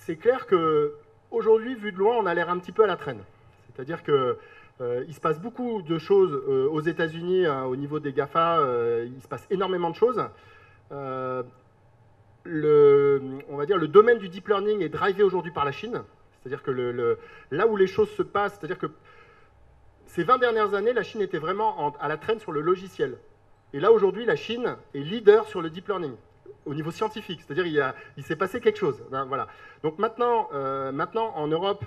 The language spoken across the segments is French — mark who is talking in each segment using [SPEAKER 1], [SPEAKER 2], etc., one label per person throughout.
[SPEAKER 1] c'est clair qu'aujourd'hui, vu de loin, on a l'air un petit peu à la traîne. C'est-à-dire que il se passe beaucoup de choses aux États-Unis, au niveau des GAFA, il se passe énormément de choses. On va dire le domaine du deep learning est drivé aujourd'hui par la Chine. C'est-à-dire que là où les choses se passent, c'est-à-dire que ces 20 dernières années, la Chine était vraiment à la traîne sur le logiciel. Et là, aujourd'hui, la Chine est leader sur le deep learning, au niveau scientifique. C'est-à-dire il s'est passé quelque chose. Voilà. Donc maintenant, en Europe,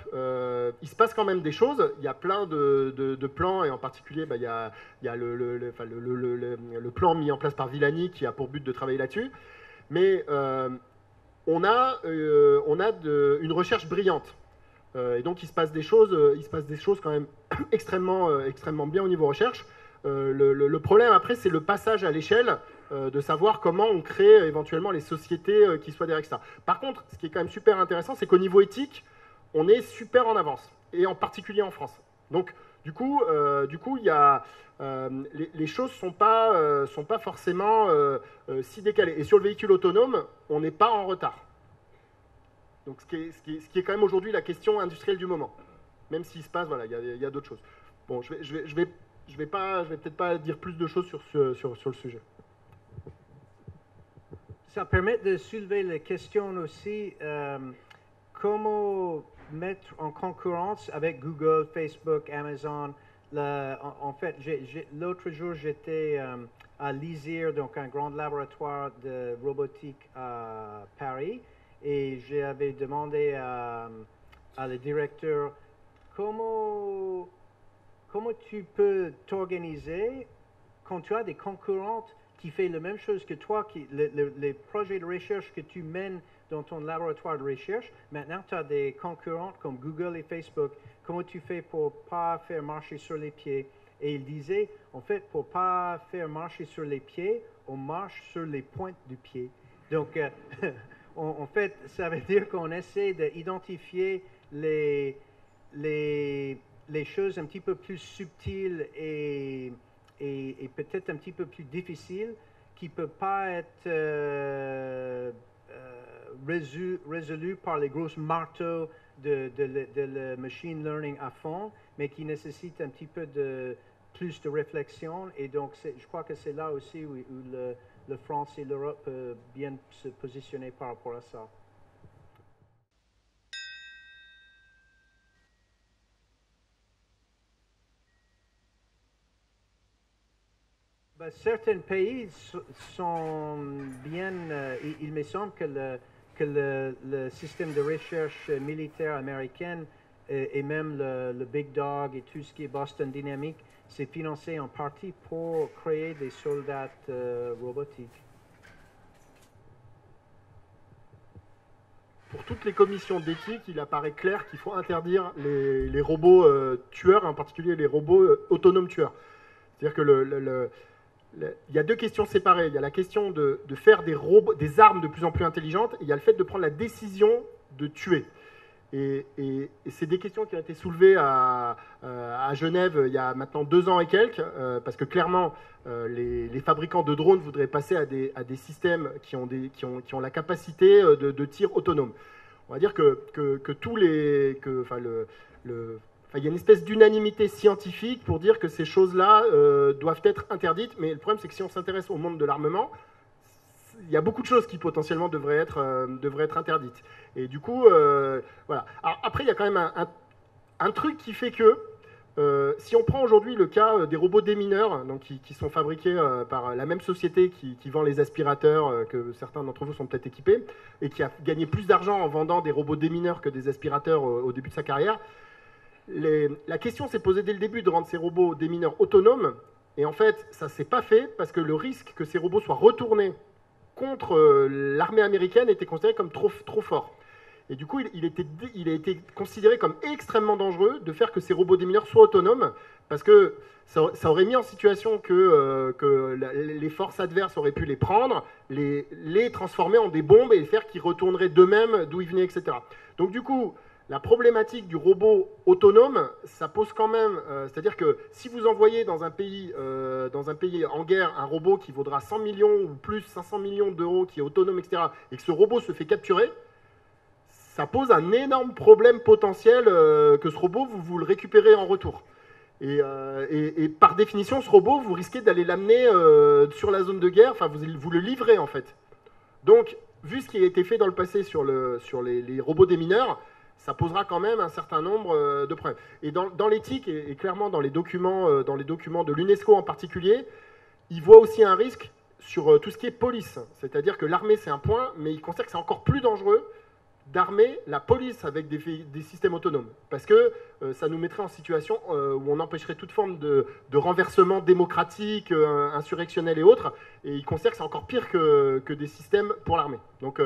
[SPEAKER 1] il se passe quand même des choses. Il y a plein de plans, et en particulier, il y a le plan mis en place par Villani qui a pour but de travailler là-dessus. Mais on a une recherche brillante. Et donc il se passe des choses quand même extrêmement bien au niveau recherche. Le problème après, c'est le passage à l'échelle, de savoir comment on crée éventuellement les sociétés qui soient derrière ça. Par contre, ce qui est quand même super intéressant, c'est qu'au niveau éthique, on est super en avance, et en particulier en France. Donc du coup il y a les choses sont pas forcément si décalées. Et sur le véhicule autonome, on n'est pas en retard. Donc ce qui est quand même aujourd'hui la question industrielle du moment. Même s'il se passe, voilà, il y a d'autres choses. Bon, je vais peut-être pas dire plus de choses sur le sujet.
[SPEAKER 2] Ça permet de soulever la question aussi, comment mettre en concurrence avec Google, Facebook, Amazon. En fait, l'autre jour, j'étais à l'ISIR, donc un grand laboratoire de robotique à Paris, et j'avais demandé à le directeur comment tu peux t'organiser quand tu as des concurrentes qui font la même chose que toi, les projets de recherche que tu mènes dans ton laboratoire de recherche. Maintenant, tu as des concurrentes comme Google et Facebook. Comment tu fais pour ne pas faire marcher sur les pieds? Et il disait, en fait, pour ne pas faire marcher sur les pieds, on marche sur les pointes du pied. Donc, en fait, ça veut dire qu'on essaie d'identifier les choses un petit peu plus subtiles et peut-être un petit peu plus difficiles qui ne peuvent pas être résolues par les grosses marteaux de le machine learning à fond, mais qui nécessitent un petit peu plus de réflexion. Et donc, je crois que c'est là aussi où la France et l'Europe peuvent bien se positionner par rapport à ça. Certains pays sont bien, il me semble que le système de recherche militaire américain et même le Big Dog et tout ce qui est Boston Dynamics, c'est financé en partie pour créer des soldats robotiques.
[SPEAKER 1] Pour toutes les commissions d'éthique, il apparaît clair qu'il faut interdire les robots tueurs, en particulier les robots autonomes tueurs. C'est-à-dire que il y a deux questions séparées. Il y a la question de faire des armes de plus en plus intelligentes, et il y a le fait de prendre la décision de tuer. Et c'est des questions qui ont été soulevées à Genève il y a maintenant 2 ans et quelques, parce que clairement, les fabricants de drones voudraient passer à des systèmes qui ont la capacité de tir autonome. On va dire que tous les... il y a une espèce d'unanimité scientifique pour dire que ces choses-là doivent être interdites, mais le problème, c'est que si on s'intéresse au monde de l'armement, il y a beaucoup de choses qui potentiellement devraient être interdites. Et du coup, voilà. Alors, après, il y a quand même un truc qui fait que, si on prend aujourd'hui le cas des robots démineurs, donc qui sont fabriqués par la même société qui vend les aspirateurs, que certains d'entre vous sont peut-être équipés, et qui a gagné plus d'argent en vendant des robots démineurs que des aspirateurs au début de sa carrière, la question s'est posée dès le début de rendre ces robots démineurs autonomes, et en fait, ça ne s'est pas fait parce que le risque que ces robots soient retournés contre l'armée américaine était considéré comme trop fort. Et du coup, il a été considéré comme extrêmement dangereux de faire que ces robots démineurs soient autonomes, parce que ça aurait mis en situation que les forces adverses auraient pu les prendre, les transformer en des bombes et faire qu'ils retourneraient d'eux-mêmes d'où ils venaient, etc. Donc du coup, la problématique du robot autonome, ça pose quand même... c'est-à-dire que si vous envoyez dans un pays en guerre un robot qui vaudra 100 millions ou plus, 500 millions d'euros, qui est autonome, etc., et que ce robot se fait capturer, ça pose un énorme problème potentiel que ce robot, vous le récupérez en retour. Et par définition, ce robot, vous risquez d'aller l'amener sur la zone de guerre, enfin vous le livrez en fait. Donc, vu ce qui a été fait dans le passé sur les robots démineurs, ça posera quand même un certain nombre de problèmes. Et dans l'éthique, et clairement dans les documents de l'UNESCO en particulier, ils voient aussi un risque sur tout ce qui est police. C'est-à-dire que l'armée, c'est un point, mais ils considèrent que c'est encore plus dangereux d'armer la police avec des systèmes autonomes. Parce que ça nous mettrait en situation où on empêcherait toute forme de renversement démocratique, insurrectionnel et autres. Et ils considèrent que c'est encore pire que des systèmes pour l'armée. Donc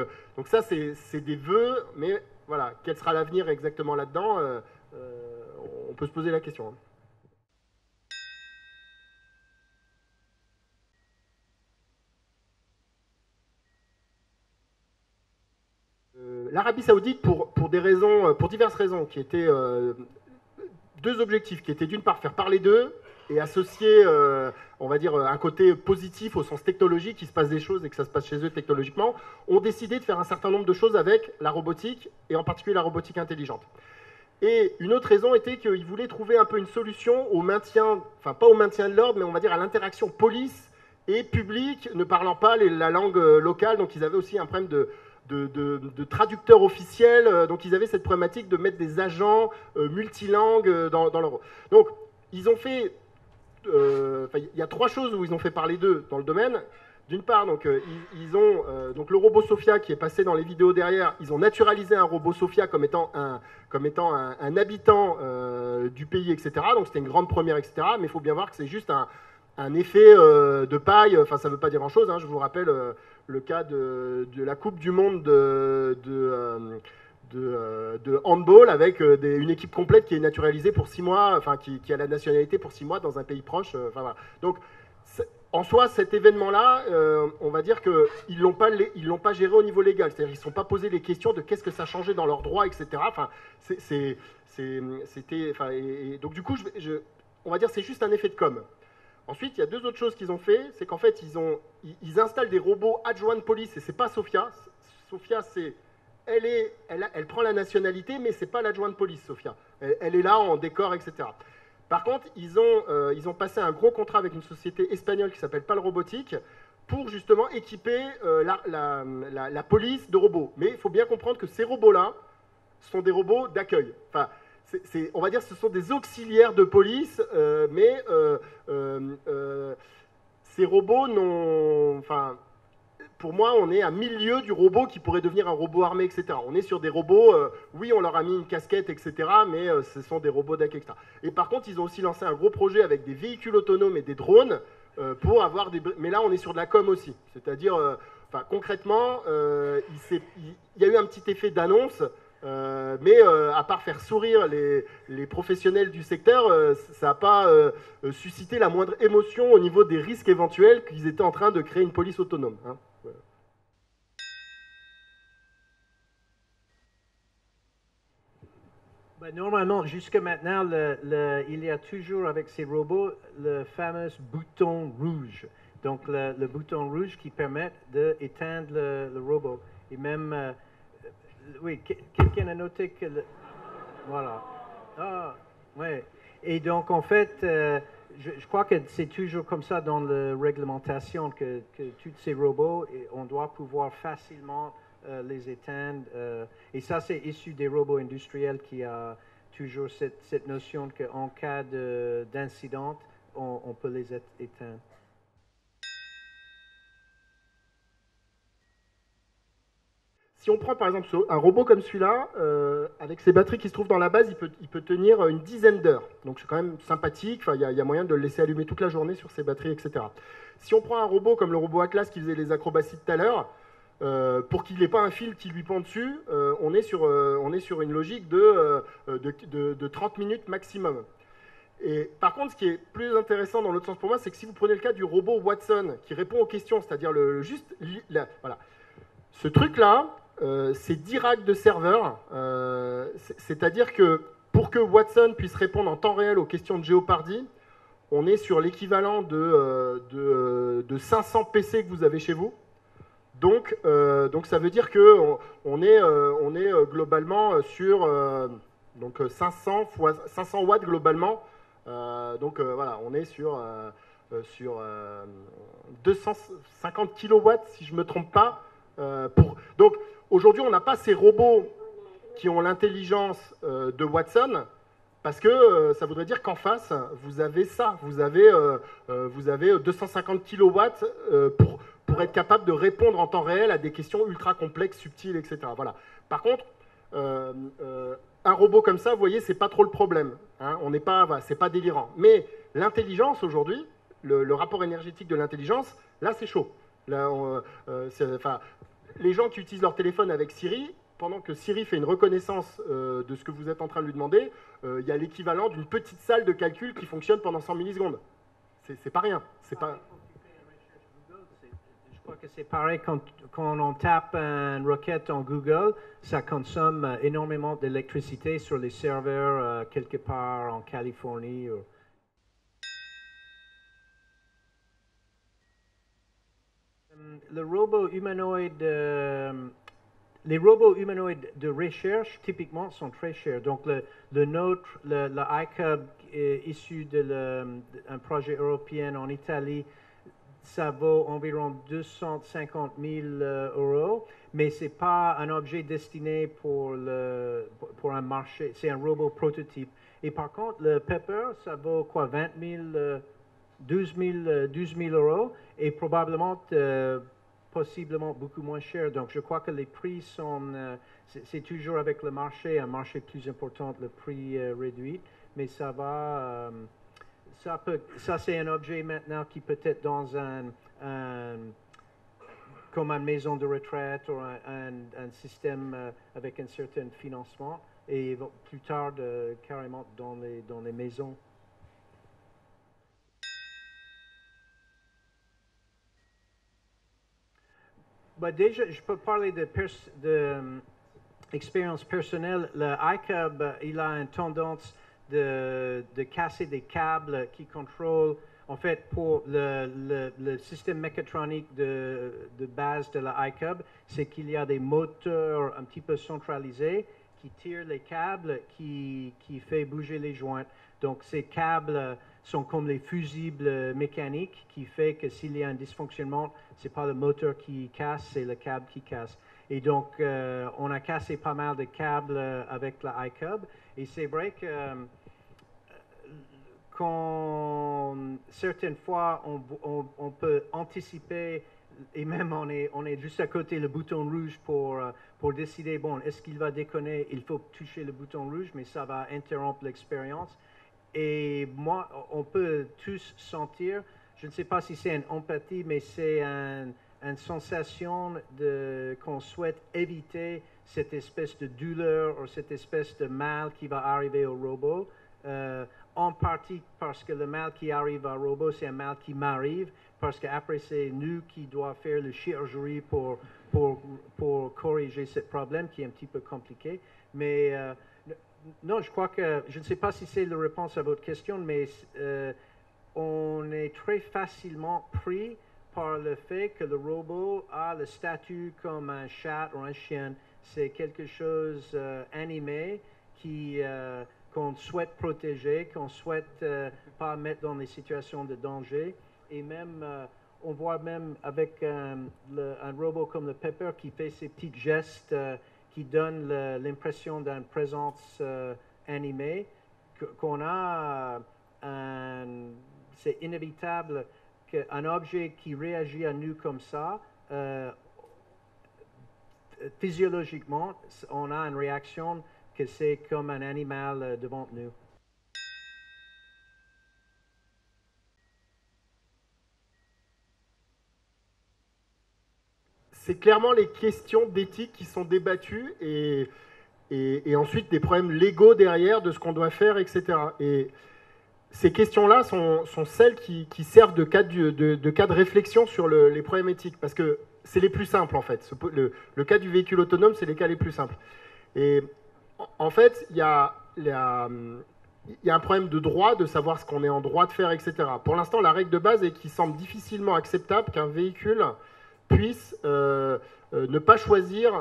[SPEAKER 1] ça, c'est des vœux, mais voilà, quel sera l'avenir exactement là-dedans on peut se poser la question. L'Arabie Saoudite, pour diverses raisons, qui étaient deux objectifs, qui étaient d'une part faire parler d'eux et associer, on va dire, un côté positif au sens technologique, qu'il se passe des choses et que ça se passe chez eux technologiquement, ont décidé de faire un certain nombre de choses avec la robotique, et en particulier la robotique intelligente. Et une autre raison était qu'ils voulaient trouver un peu une solution au maintien, enfin pas au maintien de l'ordre, mais on va dire à l'interaction police et public, ne parlant pas la langue locale, donc ils avaient aussi un problème de traducteurs officiels, donc ils avaient cette problématique de mettre des agents multilangues dans leur... Donc ils ont fait... il y a trois choses où ils ont fait parler d'eux dans le domaine. D'une part, donc, ils ont donc le robot Sophia qui est passé dans les vidéos derrière, ils ont naturalisé un robot Sophia comme étant un habitant du pays, etc. Donc c'était une grande première, etc. Mais il faut bien voir que c'est juste un effet de paille, enfin ça ne veut pas dire grand-chose, hein. Je vous rappelle le cas de la Coupe du Monde de handball avec une équipe complète qui est naturalisée pour 6 mois, enfin qui a la nationalité pour 6 mois dans un pays proche. Voilà. Donc en soi, cet événement-là, on va dire qu'ils ne l'ont pas géré au niveau légal. C'est-à-dire qu'ils ne se sont pas posé les questions de qu'est-ce que ça changeait dans leurs droits, etc. Enfin, donc du coup, on va dire que c'est juste un effet de com'. Ensuite, il y a deux autres choses qu'ils ont fait. C'est qu'en fait, ils installent des robots adjoints de police, et ce n'est pas Sophia. Sophia, elle prend la nationalité, mais ce n'est pas l'adjoint de police, Sophia. Elle est là en décor, etc. Par contre, ils ont passé un gros contrat avec une société espagnole qui s'appelle PAL Robotique pour justement équiper la police de robots. Mais il faut bien comprendre que ces robots-là sont des robots d'accueil. Enfin, on va dire que ce sont des auxiliaires de police, mais ces robots n'ont... Enfin, pour moi, on est à milieu du robot qui pourrait devenir un robot armé, etc. On est sur des robots, oui, on leur a mis une casquette, etc., mais ce sont des robots d'accueil, etc. Et par contre, ils ont aussi lancé un gros projet avec des véhicules autonomes et des drones pour avoir des... Mais là, on est sur de la com aussi. C'est-à-dire, concrètement, il y a eu un petit effet d'annonce, mais à part faire sourire les professionnels du secteur, ça n'a pas suscité la moindre émotion au niveau des risques éventuels qu'ils étaient en train de créer une police autonome. Hein.
[SPEAKER 2] Ben, normalement, jusqu'à maintenant, il y a toujours avec ces robots le fameux bouton rouge. Donc le bouton rouge qui permet d'éteindre le robot. Et même, oui, quelqu'un a noté que... Voilà. Ah, ouais. Et donc, en fait, je crois que c'est toujours comme ça dans la réglementation que tous ces robots, on doit pouvoir facilement les éteindre. Et ça, c'est issu des robots industriels qui a toujours cette notion qu'en cas d'incident, on peut les éteindre.
[SPEAKER 1] Si on prend par exemple un robot comme celui-là, avec ses batteries qui se trouvent dans la base, il peut tenir une dizaine d'heures. Donc c'est quand même sympathique, il y a moyen de le laisser allumer toute la journée sur ses batteries, etc. Si on prend un robot comme le robot Atlas qui faisait les acrobaties tout à l'heure, pour qu'il n'ait pas un fil qui lui pend dessus, on est sur une logique de 30 minutes maximum. Et par contre, ce qui est plus intéressant dans l'autre sens pour moi, c'est que si vous prenez le cas du robot Watson qui répond aux questions, c'est-à-dire voilà, ce truc-là, c'est 10 racks de serveurs, c'est-à-dire que pour que Watson puisse répondre en temps réel aux questions de Jeopardy, on est sur l'équivalent de 500 PC que vous avez chez vous. Donc ça veut dire qu'on est globalement sur donc 500 watts globalement. Voilà, on est sur 250 kilowatts, si je ne me trompe pas. Donc aujourd'hui, on n'a pas ces robots qui ont l'intelligence de Watson, parce que ça voudrait dire qu'en face, vous avez ça, vous avez 250 kilowatts pour être capable de répondre en temps réel à des questions ultra complexes, subtiles, etc. Voilà. Par contre, un robot comme ça, vous voyez, c'est pas trop le problème. Hein, on n'est pas, voilà, c'est pas délirant. Mais l'intelligence aujourd'hui, le rapport énergétique de l'intelligence, là, c'est chaud. Là, les gens qui utilisent leur téléphone avec Siri, pendant que Siri fait une reconnaissance de ce que vous êtes en train de lui demander, il y a l'équivalent d'une petite salle de calcul qui fonctionne pendant 100 millisecondes. C'est pas rien. C'est pas...
[SPEAKER 2] Je crois que c'est pareil quand on tape une requête en Google, ça consomme énormément d'électricité sur les serveurs quelque part en Californie. Le robot humanoïde, les robots humanoïdes de recherche, typiquement, sont très chers. Donc, le nôtre, le iCub, issu d'un projet européen en Italie, ça vaut environ 250 000 euros, mais ce n'est pas un objet destiné pour un marché, c'est un robot prototype. Et par contre, le Pepper, ça vaut quoi, 20 000, 12 000 euros, et probablement, possiblement beaucoup moins cher. Donc, je crois que les prix sont, c'est toujours avec le marché, un marché plus important, le prix réduit, mais ça va... Ça, c'est un objet maintenant qui peut être dans comme une maison de retraite ou un système avec un certain financement et plus tard carrément dans les maisons. Déjà, je peux parler d'expérience personnelle. Le iCub, il a une tendance de casser des câbles qui contrôlent, en fait, pour le système mécatronique de base de la iCub, c'est qu'il y a des moteurs un petit peu centralisés qui tirent les câbles, qui fait bouger les joints. Donc, ces câbles sont comme les fusibles mécaniques qui fait que s'il y a un dysfonctionnement, c'est pas le moteur qui casse, c'est le câble qui casse. Et donc, on a cassé pas mal de câbles avec la iCub. Et c'est vrai que certaines fois, on peut anticiper, et même on est juste à côté le bouton rouge pour décider, bon, est-ce qu'il va déconner? Il faut toucher le bouton rouge, mais ça va interrompre l'expérience. Et moi, on peut tous sentir, je ne sais pas si c'est une empathie, mais c'est une sensation qu'on souhaite éviter cette espèce de douleur ou cette espèce de mal qui va arriver au robot. En partie parce que le mal qui arrive au robot, c'est un mal qui m'arrive, parce qu'après, c'est nous qui devons faire la chirurgie pour corriger ce problème qui est un petit peu compliqué. Mais non, je crois que, je ne sais pas si c'est la réponse à votre question, mais on est très facilement pris par le fait que le robot a le statut comme un chat ou un chien. C'est quelque chose animé qu'on souhaite protéger, qu'on souhaite pas mettre dans des situations de danger. Et même, on voit même avec un robot comme le Pepper qui fait ces petits gestes qui donnent l'impression d'une présence animée, qu'on a, c'est inévitable qu'un objet qui réagit à nous comme ça, physiologiquement, on a une réaction que c'est comme un animal devant nous.
[SPEAKER 1] C'est clairement les questions d'éthique qui sont débattues et ensuite des problèmes légaux derrière de ce qu'on doit faire, etc. Et ces questions-là sont celles qui servent de cas de réflexion sur les problèmes éthiques, parce que c'est les plus simples en fait. Le cas du véhicule autonome, c'est les cas les plus simples. Et en fait, il y a un problème de droit, de savoir ce qu'on est en droit de faire, etc. Pour l'instant, la règle de base est qu'il semble difficilement acceptable qu'un véhicule puisse ne pas choisir,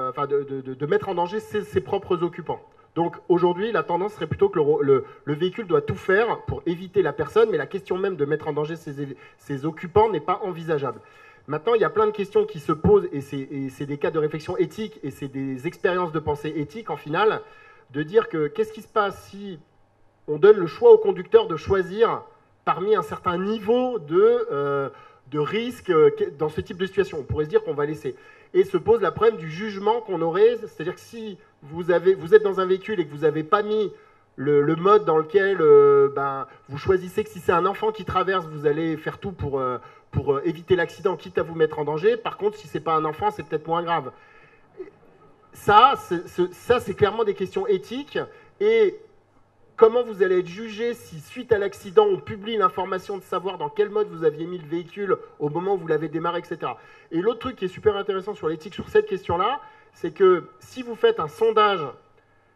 [SPEAKER 1] enfin de mettre en danger ses propres occupants. Donc aujourd'hui, la tendance serait plutôt que le véhicule doit tout faire pour éviter la personne, mais la question même de mettre en danger ses occupants n'est pas envisageable. Maintenant, il y a plein de questions qui se posent, et c'est des cas de réflexion éthique, et c'est des expériences de pensée éthique, en finale, de dire que qu'est-ce qui se passe si on donne le choix au conducteur de choisir parmi un certain niveau de risque dans ce type de situation. On pourrait se dire qu'on va laisser. Et se pose le problème du jugement qu'on aurait, c'est-à-dire que si vous êtes dans un véhicule et que vous n'avez pas mis le mode dans lequel vous choisissez que si c'est un enfant qui traverse, vous allez faire tout pour éviter l'accident, quitte à vous mettre en danger. Par contre, si ce n'est pas un enfant, c'est peut-être moins grave. Ça, c'est clairement des questions éthiques. Et comment vous allez être jugé si, suite à l'accident, on publie l'information de savoir dans quel mode vous aviez mis le véhicule au moment où vous l'avez démarré, etc. Et l'autre truc qui est super intéressant sur l'éthique sur cette question-là, c'est que si vous faites un sondage,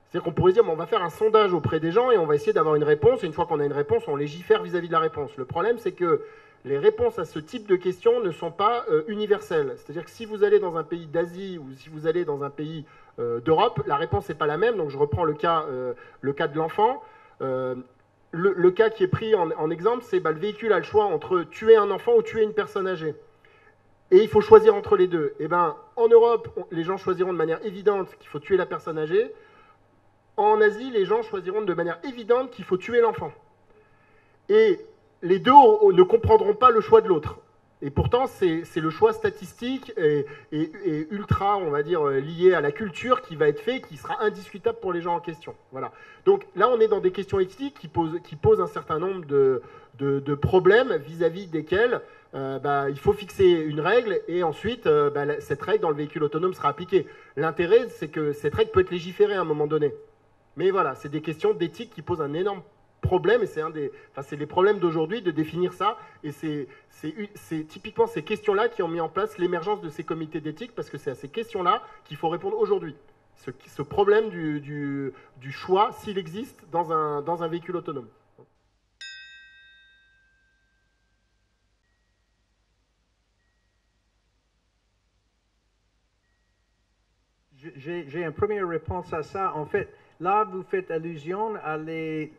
[SPEAKER 1] c'est-à-dire qu'on pourrait se dire, bon, on va faire un sondage auprès des gens et on va essayer d'avoir une réponse, et une fois qu'on a une réponse, on légifère vis-à-vis de la réponse. Le problème, c'est que les réponses à ce type de questions ne sont pas universelles. C'est-à-dire que si vous allez dans un pays d'Asie ou si vous allez dans un pays d'Europe, la réponse n'est pas la même. Donc je reprends le cas de l'enfant. Le cas qui est pris en exemple, c'est le véhicule a le choix entre tuer un enfant ou tuer une personne âgée. Et il faut choisir entre les deux. Et en Europe, les gens choisiront de manière évidente qu'il faut tuer la personne âgée. En Asie, les gens choisiront de manière évidente qu'il faut tuer l'enfant. Et les deux ne comprendront pas le choix de l'autre. Et pourtant, c'est le choix statistique et ultra, on va dire, lié à la culture qui va être fait, qui sera indiscutable pour les gens en question. Voilà. Donc là, on est dans des questions éthiques qui posent un certain nombre de problèmes vis-à-vis desquels il faut fixer une règle et ensuite, cette règle dans le véhicule autonome sera appliquée. L'intérêt, c'est que cette règle peut être légiférée à un moment donné. Mais voilà, c'est des questions d'éthique qui posent un énorme problème, et c'est les problèmes d'aujourd'hui de définir ça, et c'est typiquement ces questions-là qui ont mis en place l'émergence de ces comités d'éthique, parce que c'est à ces questions-là qu'il faut répondre aujourd'hui. Ce problème du choix, s'il existe, dans un véhicule autonome.
[SPEAKER 2] J'ai une première réponse à ça. En fait, là, vous faites allusion à les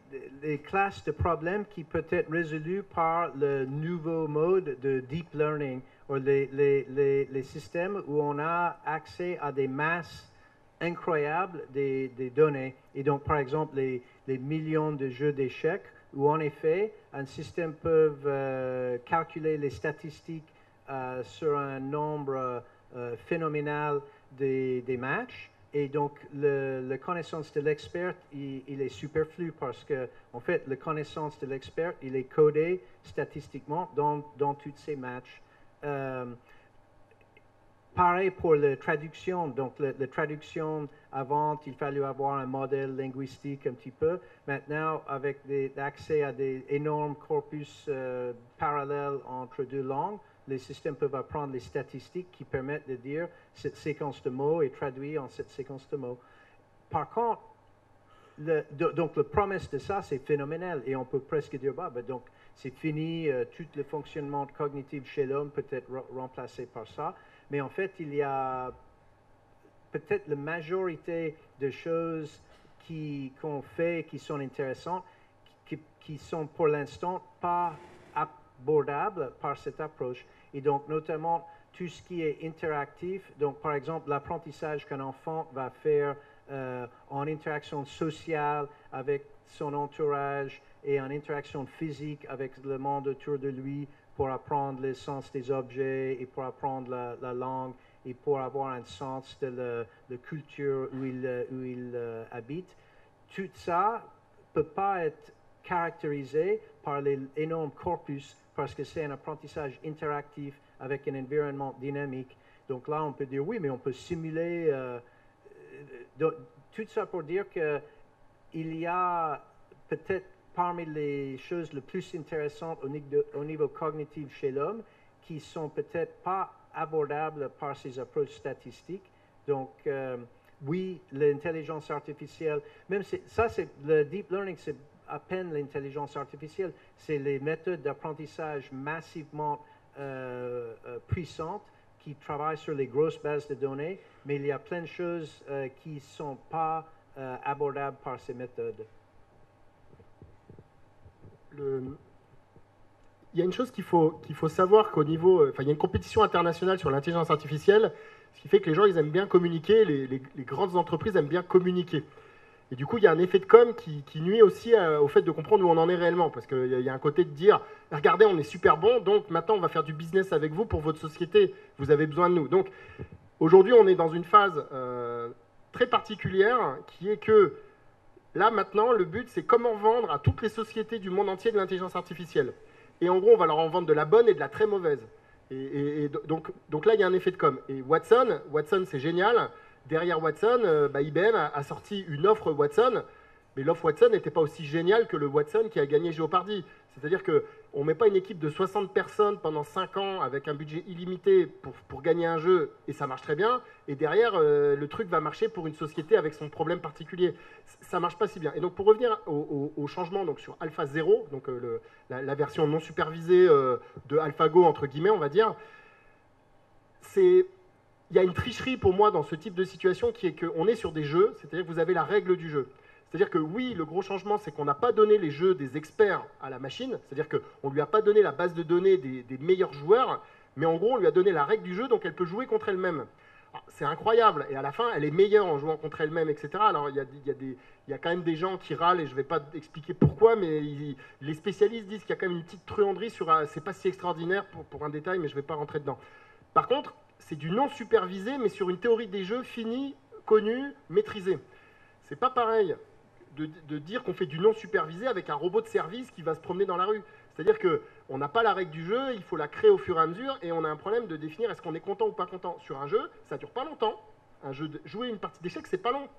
[SPEAKER 2] classes de problèmes qui peuvent être résolus par le nouveau mode de deep learning, ou les systèmes où on a accès à des masses incroyables des données. Et donc, par exemple, les millions de jeux d'échecs, où en effet, un système peut calculer les statistiques sur un nombre phénoménal des matchs, et donc la connaissance de l'expert, il est superflu parce que, en fait, la connaissance de l'expert, il est codé statistiquement dans tous ces matchs. Pareil pour la traduction. Donc, la traduction, avant, il fallait avoir un modèle linguistique un petit peu. Maintenant, avec l'accès à des énormes corpus parallèles entre deux langues, les systèmes peuvent apprendre les statistiques qui permettent de dire cette séquence de mots est traduite en cette séquence de mots. Par contre, donc la promesse de ça, c'est phénoménal, et on peut presque dire, donc c'est fini, tout le fonctionnement cognitif chez l'homme peut être remplacé par ça. Mais en fait, il y a peut-être la majorité de choses qu'on fait qui sont intéressantes, qui sont pour l'instant pas abordables par cette approche. Et donc, notamment, tout ce qui est interactif, donc par exemple, l'apprentissage qu'un enfant va faire en interaction sociale avec son entourage et en interaction physique avec le monde autour de lui pour apprendre le sens des objets et pour apprendre la langue et pour avoir un sens de la culture où il habite. Tout ça ne peut pas être caractérisé par les énormes corpus parce que c'est un apprentissage interactif avec un environnement dynamique. Donc là, on peut dire oui, mais on peut simuler. Tout ça pour dire qu'il y a peut-être parmi les choses les plus intéressantes au niveau cognitif chez l'homme qui sont peut-être pas abordables par ces approches statistiques. Donc, oui, l'intelligence artificielle, même ça, c'est le deep learning, c'est à peine l'intelligence artificielle, c'est les méthodes d'apprentissage massivement puissantes qui travaillent sur les grosses bases de données, mais il y a plein de choses qui ne sont pas abordables par ces méthodes.
[SPEAKER 1] Il y a une chose qu'il faut savoir qu'au niveau... Enfin, il y a une compétition internationale sur l'intelligence artificielle, ce qui fait que les gens, ils aiment bien communiquer, les grandes entreprises aiment bien communiquer. Et du coup, il y a un effet de com qui nuit aussi au fait de comprendre où on en est réellement. Parce qu'il y a un côté de dire, regardez, on est super bon, donc maintenant, on va faire du business avec vous pour votre société. Vous avez besoin de nous. Donc, aujourd'hui, on est dans une phase très particulière qui est que, là, maintenant, le but, c'est comment vendre à toutes les sociétés du monde entier de l'intelligence artificielle. Et en gros, on va leur en vendre de la bonne et de la très mauvaise. Donc là, il y a un effet de com. Et Watson, c'est génial. Derrière Watson, IBM a sorti une offre Watson, mais l'offre Watson n'était pas aussi géniale que le Watson qui a gagné Jeopardy. C'est-à-dire qu'on ne met pas une équipe de 60 personnes pendant 5 ans avec un budget illimité pour gagner un jeu, et ça marche très bien, et derrière, le truc va marcher pour une société avec son problème particulier. Ça ne marche pas si bien. Et donc, pour revenir au changement donc sur Alpha 0, donc la version non supervisée de AlphaGo, entre guillemets, on va dire, il y a une tricherie pour moi dans ce type de situation qui est qu'on est sur des jeux, c'est-à-dire que vous avez la règle du jeu. C'est-à-dire que oui, le gros changement, c'est qu'on n'a pas donné les jeux des experts à la machine, c'est-à-dire qu'on ne lui a pas donné la base de données des meilleurs joueurs, mais en gros, on lui a donné la règle du jeu, donc elle peut jouer contre elle-même. C'est incroyable, et à la fin, elle est meilleure en jouant contre elle-même, etc. Alors, il y a quand même des gens qui râlent, et je ne vais pas expliquer pourquoi, mais les spécialistes disent qu'il y a quand même une petite truanderie sur... c'est pas si extraordinaire pour un détail, mais je ne vais pas rentrer dedans. Par contre, c'est du non supervisé, mais sur une théorie des jeux finie, connue, maîtrisée. C'est pas pareil de dire qu'on fait du non supervisé avec un robot de service qui va se promener dans la rue. C'est-à-dire qu'on n'a pas la règle du jeu, il faut la créer au fur et à mesure, et on a un problème de définir est-ce qu'on est content ou pas content. Sur un jeu, ça ne dure pas longtemps. Jouer une partie d'échecs, c'est pas long.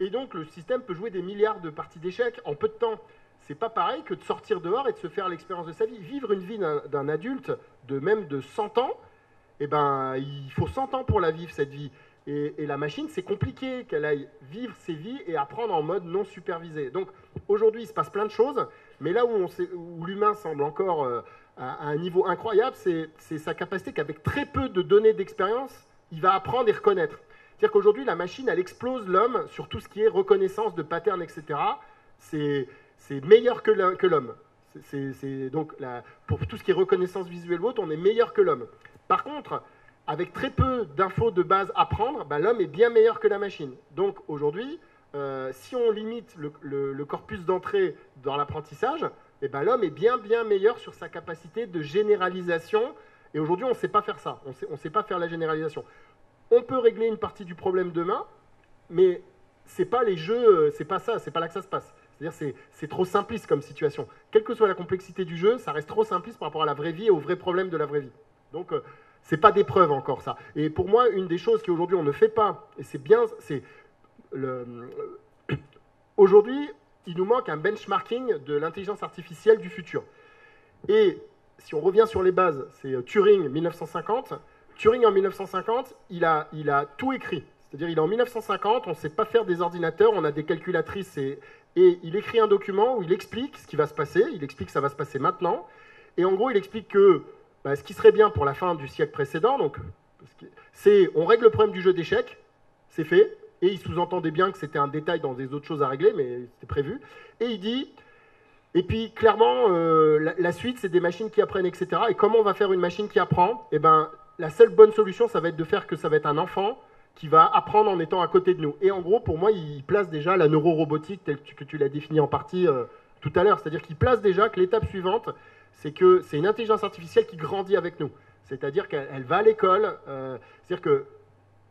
[SPEAKER 1] Et donc, le système peut jouer des milliards de parties d'échecs en peu de temps. C'est pas pareil que de sortir dehors et de se faire l'expérience de sa vie. Vivre une vie d'un adulte même de 100 ans, eh ben, il faut 100 ans pour la vivre, cette vie. Et la machine, c'est compliqué qu'elle aille vivre ses vies et apprendre en mode non supervisé. Donc, aujourd'hui, il se passe plein de choses, mais là où l'humain semble encore à un niveau incroyable, c'est sa capacité qu'avec très peu de données d'expérience, il va apprendre et reconnaître. C'est-à-dire qu'aujourd'hui, la machine, elle explose l'homme sur tout ce qui est reconnaissance de patterns, etc. C'est meilleur que l'homme. Donc, pour tout ce qui est reconnaissance visuelle ou autre, on est meilleur que l'homme. Par contre, avec très peu d'infos de base à prendre, l'homme est bien meilleur que la machine. Donc aujourd'hui, si on limite le corpus d'entrée dans l'apprentissage, l'homme est bien meilleur sur sa capacité de généralisation. Et aujourd'hui, on ne sait pas faire ça. On ne sait pas faire la généralisation. On peut régler une partie du problème demain, mais c'est pas les jeux, c'est pas ça, c'est pas là que ça se passe. C'est-à-dire c'est trop simpliste comme situation. Quelle que soit la complexité du jeu, ça reste trop simpliste par rapport à la vraie vie et aux vrais problèmes de la vraie vie. Donc, c'est pas des preuves encore, ça. Et pour moi, une des choses qu'aujourd'hui on ne fait pas, et c'est bien, c'est aujourd'hui, il nous manque un benchmarking de l'intelligence artificielle du futur. Et si on revient sur les bases, c'est Turing 1950. Turing en 1950, il a tout écrit. C'est-à-dire, il est en 1950, on ne sait pas faire des ordinateurs, on a des calculatrices et il écrit un document où il explique ce qui va se passer, il explique que ça va se passer maintenant. Et en gros, il explique que ce qui serait bien pour la fin du siècle précédent, c'est on règle le problème du jeu d'échecs, c'est fait, et il sous-entendait bien que c'était un détail dans des autres choses à régler, mais c'était prévu. Et il dit, et puis clairement, la suite, c'est des machines qui apprennent, etc. Et comment on va faire une machine qui apprend ? La seule bonne solution, ça va être de faire que ça va être un enfant qui va apprendre en étant à côté de nous. Et en gros, pour moi, il place déjà la neurorobotique telle que tu l'as définie en partie tout à l'heure. C'est-à-dire qu'il place déjà que l'étape suivante, c'est que c'est une intelligence artificielle qui grandit avec nous. C'est-à-dire qu'elle va à l'école,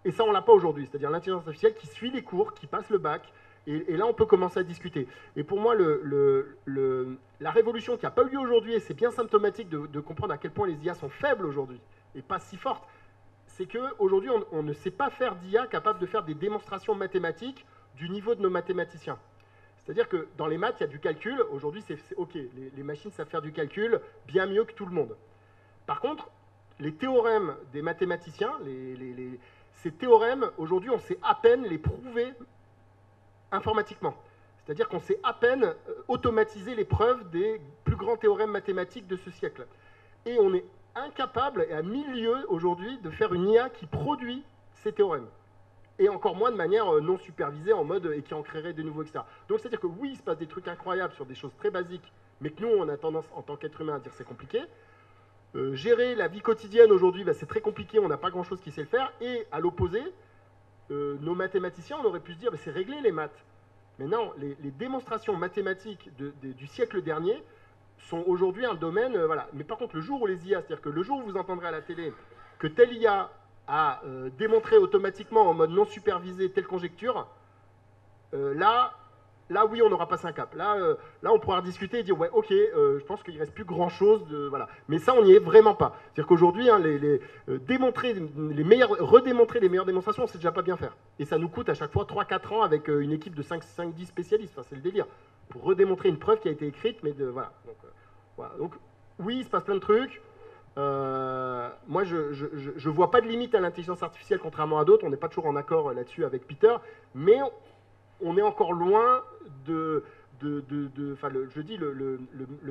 [SPEAKER 1] et ça on l'a pas aujourd'hui, c'est-à-dire l'intelligence artificielle qui suit les cours, qui passe le bac, et là on peut commencer à discuter. Et pour moi, la révolution qui n'a pas eu lieu aujourd'hui, et c'est bien symptomatique de comprendre à quel point les IA sont faibles aujourd'hui, et pas si fortes, c'est qu'aujourd'hui on ne sait pas faire d'IA capable de faire des démonstrations mathématiques du niveau de nos mathématiciens. C'est-à-dire que dans les maths, il y a du calcul. Aujourd'hui, c'est OK, les machines savent faire du calcul bien mieux que tout le monde. Par contre, les théorèmes des mathématiciens, ces théorèmes, aujourd'hui, on sait à peine les prouver informatiquement. C'est-à-dire qu'on sait à peine automatiser les preuves des plus grands théorèmes mathématiques de ce siècle. Et on est incapable et à milieu aujourd'hui de faire une IA qui produit ces théorèmes. Et encore moins de manière non supervisée en mode et qui en créerait de nouveaux, etc. Donc c'est-à-dire que oui, il se passe des trucs incroyables sur des choses très basiques, mais que nous, on a tendance en tant qu'être humain à dire c'est compliqué. Gérer la vie quotidienne aujourd'hui, bah, c'est très compliqué, on n'a pas grand-chose qui sait le faire. Et à l'opposé, nos mathématiciens, on aurait pu se dire bah, c'est réglé les maths. Mais non, les démonstrations mathématiques du siècle dernier sont aujourd'hui un domaine, voilà. Mais par contre, le jour où les IA, c'est-à-dire que le jour où vous entendrez à la télé que telle IA a démontré automatiquement en mode non supervisé telle conjecture, là, oui, on n'aura pas 5 cap. Là, on pourra discuter et dire, ouais, ok, je pense qu'il ne reste plus grand-chose. Voilà. Mais ça, on n'y est vraiment pas. C'est-à-dire qu'aujourd'hui, hein, redémontrer les meilleures démonstrations, c'est déjà pas bien faire. Et ça nous coûte à chaque fois 3-4 ans avec une équipe de 5-10 spécialistes. Enfin, c'est le délire. Pour redémontrer une preuve qui a été écrite, mais voilà. Voilà. Donc, oui, il se passe plein de trucs. Moi, je vois pas de limite à l'intelligence artificielle, contrairement à d'autres. On n'est pas toujours en accord là-dessus avec Peter, mais on est encore loin le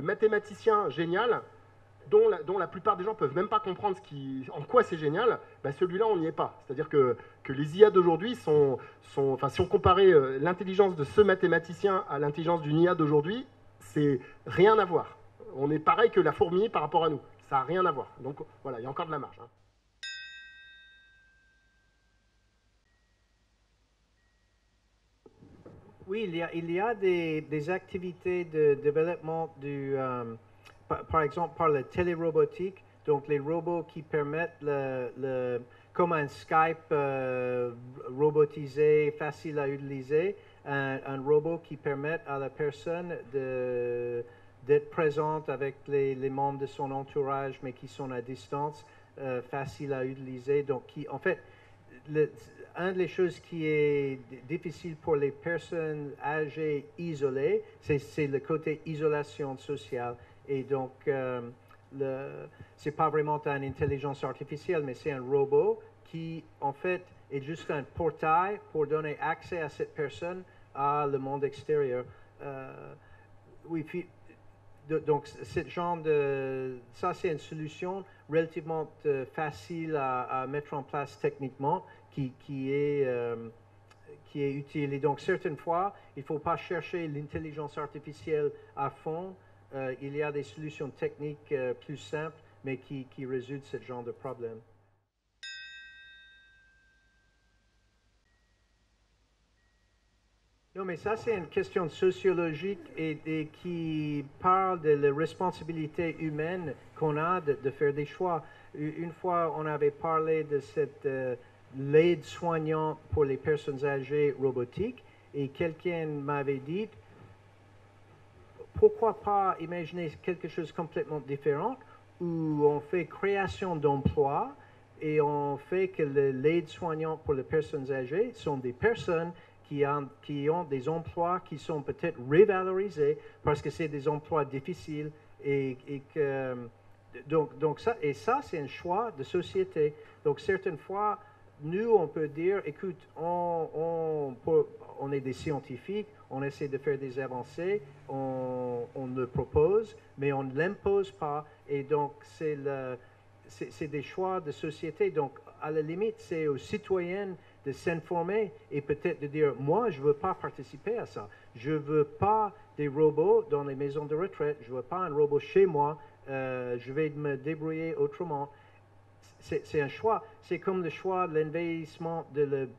[SPEAKER 1] mathématicien génial, dont la plupart des gens peuvent même pas comprendre en quoi c'est génial. Bah, celui-là, on n'y est pas. C'est-à-dire que les IA d'aujourd'hui si on comparait l'intelligence de ce mathématicien à l'intelligence d'une IA d'aujourd'hui, c'est rien à voir. On est pareil que la fourmi par rapport à nous. Ça n'a rien à voir. Donc voilà, il y a encore de la marge. Hein.
[SPEAKER 2] Oui, il y a des activités de développement par exemple par la télérobotique, donc les robots qui permettent comme un Skype robotisé, facile à utiliser, un robot qui permet à la personne d'être présente avec les membres de son entourage, mais qui sont à distance, facile à utiliser. Donc, en fait, une des choses qui est difficile pour les personnes âgées isolées, c'est le côté isolation sociale. Et donc, c'est pas vraiment une intelligence artificielle, mais c'est un robot qui, en fait, est juste un portail pour donner accès à cette personne à le monde extérieur. Oui, donc, ça, c'est une solution relativement facile à mettre en place techniquement, qui est utile. Et donc, certaines fois, il ne faut pas chercher l'intelligence artificielle à fond. Il y a des solutions techniques plus simples, mais qui résolvent ce genre de problème. Non, mais ça, c'est une question sociologique et qui parle de la responsabilité humaine qu'on a de faire des choix. Une fois, on avait parlé de cette l'aide soignante pour les personnes âgées robotiques et quelqu'un m'avait dit, pourquoi pas imaginer quelque chose complètement différent où on fait création d'emplois et on fait que l'aide soignante pour les personnes âgées sont des personnes qui ont des emplois qui sont peut-être revalorisés parce que c'est des emplois difficiles et que donc ça c'est un choix de société. Donc certaines fois nous on peut dire écoute on est des scientifiques, on essaie de faire des avancées, on le propose mais on ne l'impose pas et donc c'est des choix de société. Donc à la limite c'est aux citoyens de s'informer et peut-être de dire, moi, je ne veux pas participer à ça. Je ne veux pas des robots dans les maisons de retraite. Je ne veux pas un robot chez moi. Je vais me débrouiller autrement. C'est un choix. C'est comme le choix de l'envahissement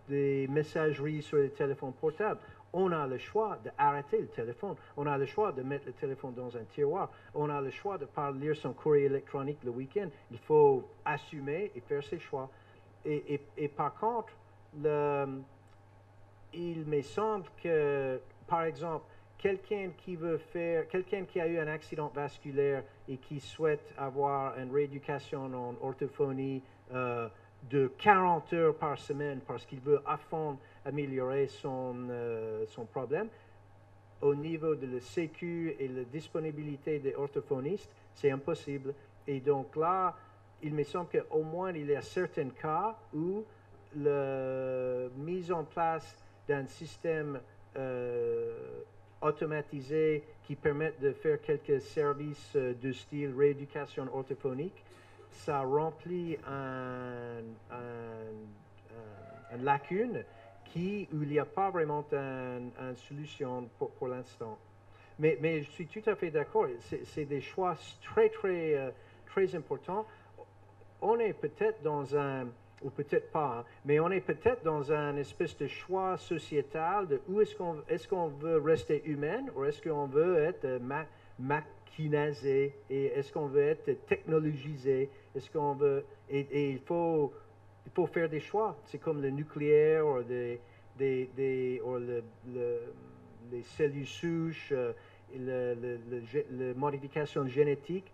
[SPEAKER 2] des messageries sur les téléphones portables. On a le choix d'arrêter le téléphone. On a le choix de mettre le téléphone dans un tiroir. On a le choix de ne pas lire son courrier électronique le week-end. Il faut assumer et faire ses choix. Et par contre, il me semble que, par exemple, quelqu'un qui a eu un accident vasculaire et qui souhaite avoir une rééducation en orthophonie de 40 heures par semaine parce qu'il veut à fond améliorer son problème, au niveau de la sécu et la disponibilité des orthophonistes, c'est impossible. Et donc là, il me semble qu'au moins il y a certains cas où la mise en place d'un système automatisé qui permet de faire quelques services de style rééducation orthophonique ça remplit une lacune où il n'y a pas vraiment une solution pour l'instant. Mais je suis tout à fait d'accord, c'est des choix très importants. On est peut-être dans ou peut-être pas, mais on est peut-être dans un espèce de choix sociétal de où est-ce qu'on veut rester humain ou est-ce qu'on veut être machinisé et est-ce qu'on veut être technologisé, est-ce qu'on veut et il faut faire des choix. C'est comme le nucléaire ou les cellules souches, la modification génétique.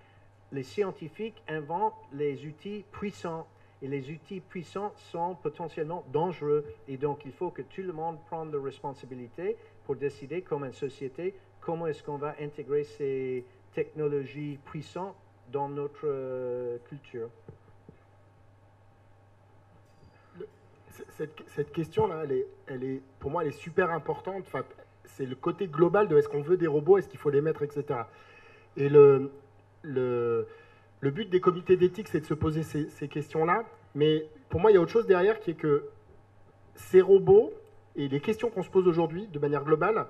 [SPEAKER 2] Les scientifiques inventent les outils puissants. Et les outils puissants sont potentiellement dangereux. Et donc, il faut que tout le monde prenne la responsabilité pour décider, comme une société, comment est-ce qu'on va intégrer ces technologies puissantes dans notre culture.
[SPEAKER 1] Cette question-là, pour moi, elle est super importante. Enfin, c'est le côté global de est-ce qu'on veut des robots, est-ce qu'il faut les mettre, etc. Et le but des comités d'éthique, c'est de se poser ces questions-là. Mais pour moi, il y a autre chose derrière qui est que ces robots et les questions qu'on se pose aujourd'hui, de manière globale,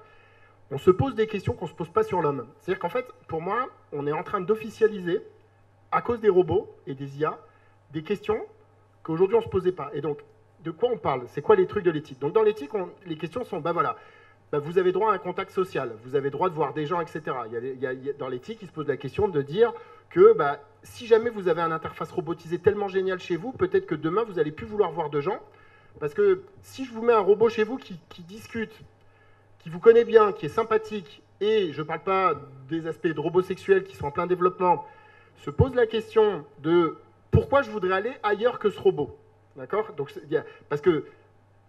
[SPEAKER 1] on se pose des questions qu'on ne se pose pas sur l'homme. C'est-à-dire qu'en fait, pour moi, on est en train d'officialiser, à cause des robots et des IA, des questions qu'aujourd'hui on ne se posait pas. Et donc, de quoi on parle? C'est quoi les trucs de l'éthique? Donc, dans l'éthique, les questions sont, vous avez droit à un contact social, vous avez droit de voir des gens, etc. Dans l'éthique, il se pose la question de dire que si jamais vous avez une interface robotisée tellement géniale chez vous, peut-être que demain, vous n'allez plus vouloir voir de gens. Parce que si je vous mets un robot chez vous qui discute, qui vous connaît bien, qui est sympathique, et je ne parle pas des aspects de robots sexuels qui sont en plein développement, se pose la question de pourquoi je voudrais aller ailleurs que ce robot. D'accord? Parce que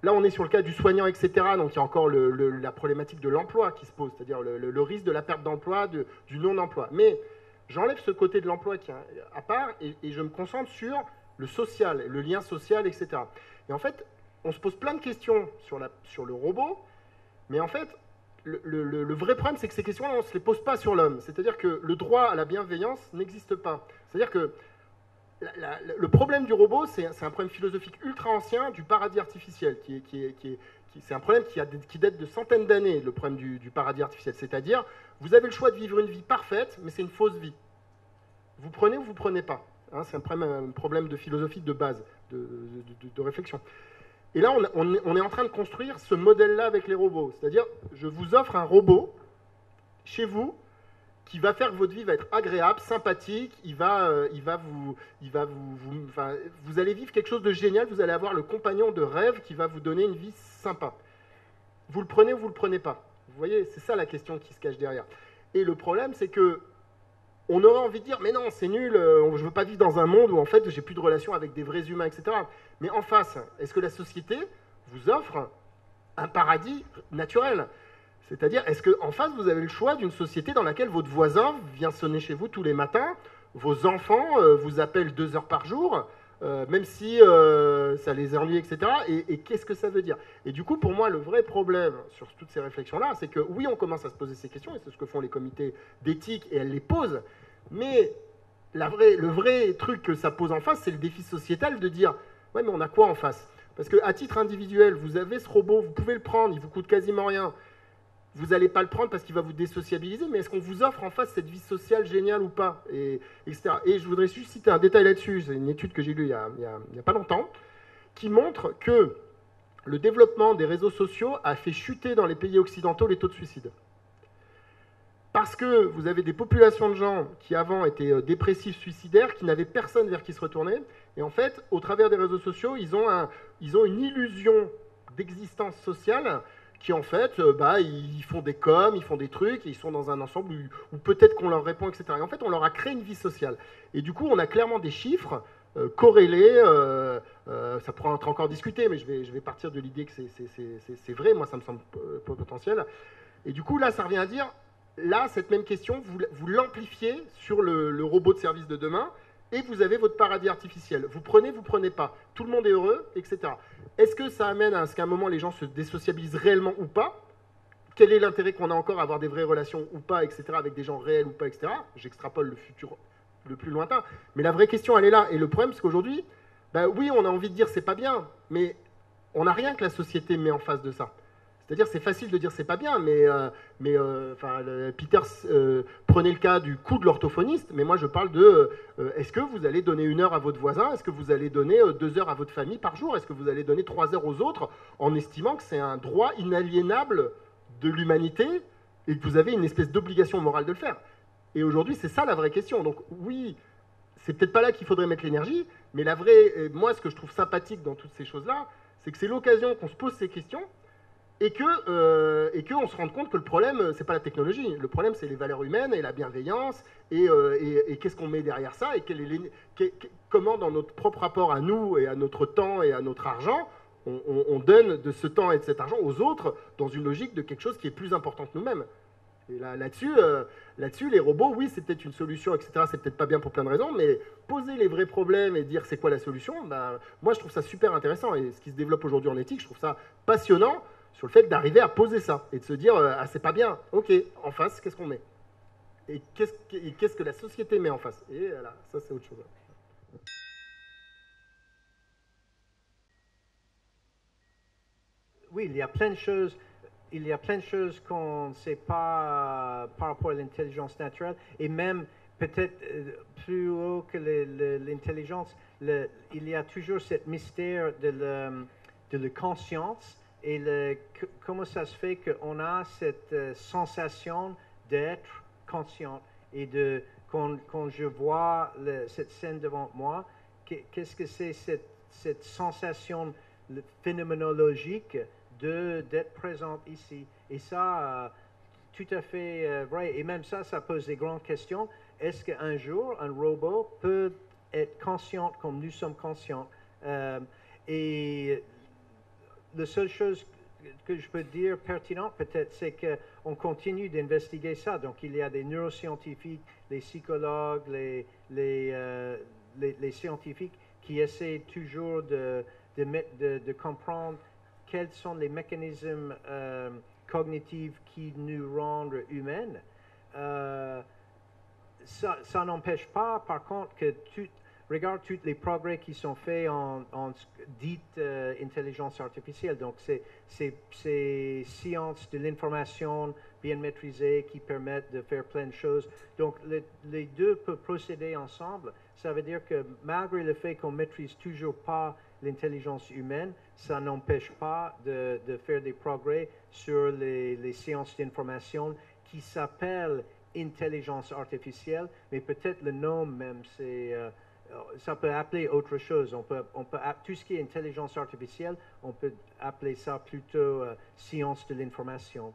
[SPEAKER 1] là, on est sur le cas du soignant, etc. Donc, il y a encore la problématique de l'emploi qui se pose, c'est-à-dire le risque de la perte d'emploi, du non-emploi. Mais j'enlève ce côté de l'emploi qui est à part et je me concentre sur le social, le lien social, etc. Et en fait, on se pose plein de questions sur le robot, mais en fait, le vrai problème, c'est que ces questions-là, on ne se les pose pas sur l'homme. C'est-à-dire que le droit à la bienveillance n'existe pas. C'est-à-dire que le problème du robot, c'est un problème philosophique ultra ancien du paradis artificiel. C'est un problème qui date de centaines d'années, le problème du paradis artificiel. C'est-à-dire, vous avez le choix de vivre une vie parfaite, mais c'est une fausse vie. Vous prenez ou vous ne prenez pas. Hein, c'est un problème de philosophie de base, de réflexion. Et là, on est en train de construire ce modèle-là avec les robots. C'est-à-dire, je vous offre un robot chez vous qui va faire que votre vie va être agréable, sympathique, vous allez vivre quelque chose de génial, vous allez avoir le compagnon de rêve qui va vous donner une vie sympa. Vous le prenez ou vous ne le prenez pas? Vous voyez, c'est ça la question qui se cache derrière. Et le problème, c'est que on aurait envie de dire, mais non, c'est nul, je ne veux pas vivre dans un monde où en fait j'ai plus de relations avec des vrais humains, etc. Mais en face, est-ce que la société vous offre un paradis naturel? C'est-à-dire, est-ce qu'en face, vous avez le choix d'une société dans laquelle votre voisin vient sonner chez vous tous les matins, vos enfants vous appellent 2 heures par jour, même si ça les ennuie, etc. Et qu'est-ce que ça veut dire? Et du coup, pour moi, le vrai problème sur toutes ces réflexions-là, c'est que oui, on commence à se poser ces questions, et c'est ce que font les comités d'éthique, et elles les posent, mais le vrai truc que ça pose en face, c'est le défi sociétal de dire, ouais, mais on a quoi en face? Parce qu'à titre individuel, vous avez ce robot, vous pouvez le prendre, il vous coûte quasiment rien. Vous n'allez pas le prendre parce qu'il va vous désociabiliser, mais est-ce qu'on vous offre en face cette vie sociale géniale ou pas, etc. Et je voudrais juste citer un détail là-dessus, c'est une étude que j'ai lue il y a pas longtemps, qui montre que le développement des réseaux sociaux a fait chuter dans les pays occidentaux les taux de suicide. Parce que vous avez des populations de gens qui avant étaient dépressifs, suicidaires, qui n'avaient personne vers qui se retourner, et en fait, au travers des réseaux sociaux, ils ont une illusion d'existence sociale qui en fait, ils font des coms, ils font des trucs, et ils sont dans un ensemble où peut-être qu'on leur répond, etc. Et en fait, on leur a créé une vie sociale. Et du coup, on a clairement des chiffres corrélés, ça pourra être encore discuté, mais je vais partir de l'idée que c'est vrai, moi ça me semble potentiel. Et du coup, là, ça revient à dire, là, cette même question, vous l'amplifiez sur le robot de service de demain, et vous avez votre paradis artificiel. Vous prenez, vous prenez pas. Tout le monde est heureux, etc. Est-ce que ça amène à ce qu'à un moment, les gens se désociabilisent réellement ou pas? Quel est l'intérêt qu'on a encore à avoir des vraies relations ou pas, etc., avec des gens réels ou pas, etc. J'extrapole le futur le plus lointain. Mais la vraie question, elle est là. Et le problème, c'est qu'aujourd'hui, bah, oui, on a envie de dire c'est pas bien, mais on n'a rien que la société met en face de ça. C'est-à-dire, c'est facile de dire c'est pas bien, mais Peter prenait le cas du coût de l'orthophoniste, mais moi je parle de est-ce que vous allez donner 1 heure à votre voisin, est-ce que vous allez donner 2 heures à votre famille par jour, est-ce que vous allez donner 3 heures aux autres, en estimant que c'est un droit inaliénable de l'humanité et que vous avez une espèce d'obligation morale de le faire. Et aujourd'hui, c'est ça la vraie question. Donc oui, c'est peut-être pas là qu'il faudrait mettre l'énergie, mais la vraie, moi ce que je trouve sympathique dans toutes ces choses-là, c'est que c'est l'occasion qu'on se pose ces questions et qu'on se rende compte que le problème, c'est pas la technologie. Le problème, c'est les valeurs humaines et la bienveillance et qu'est-ce qu'on met derrière ça et comment, dans notre propre rapport à nous et à notre temps et à notre argent, on donne de ce temps et de cet argent aux autres dans une logique de quelque chose qui est plus important que nous-mêmes. Et là-dessus, les robots, oui, c'est peut-être une solution, etc. C'est peut-être pas bien pour plein de raisons, mais poser les vrais problèmes et dire c'est quoi la solution, ben, moi, je trouve ça super intéressant. Et ce qui se développe aujourd'hui en éthique, je trouve ça passionnant sur le fait d'arriver à poser ça et de se dire ah, c'est pas bien, ok, en face, qu'est-ce qu'on met et qu'est-ce que la société met en face. Et voilà, ça, c'est autre chose.
[SPEAKER 2] Oui, il y a plein de choses. Il y a plein de choses qu'on ne sait pas par rapport à l'intelligence naturelle et même peut-être plus haut que l'intelligence, il y a toujours ce mystère de la conscience et comment ça se fait qu'on a cette sensation d'être conscient et quand je vois cette scène devant moi, qu'est-ce que c'est cette sensation phénoménologique d'être présente ici. Et ça, tout à fait vrai. Et même ça pose des grandes questions. Est-ce qu'un jour, un robot peut être conscient comme nous sommes conscients? Et la seule chose que je peux dire pertinente peut-être, c'est qu'on continue d'investiguer ça. Donc il y a des neuroscientifiques, les psychologues, les scientifiques qui essaient toujours de comprendre quels sont les mécanismes cognitifs qui nous rendent humaines. Ça n'empêche pas, par contre, que regarde tous les progrès qui sont faits en dite intelligence artificielle. Donc, c'est sciences de l'information bien maîtrisées qui permettent de faire plein de choses. Donc, les deux peuvent procéder ensemble. Ça veut dire que malgré le fait qu'on ne maîtrise toujours pas l'intelligence humaine, ça n'empêche pas de faire des progrès sur les sciences d'information qui s'appellent intelligence artificielle, mais peut-être le nom même, ça peut appeler autre chose. Tout ce qui est intelligence artificielle, on peut appeler ça plutôt science de l'information.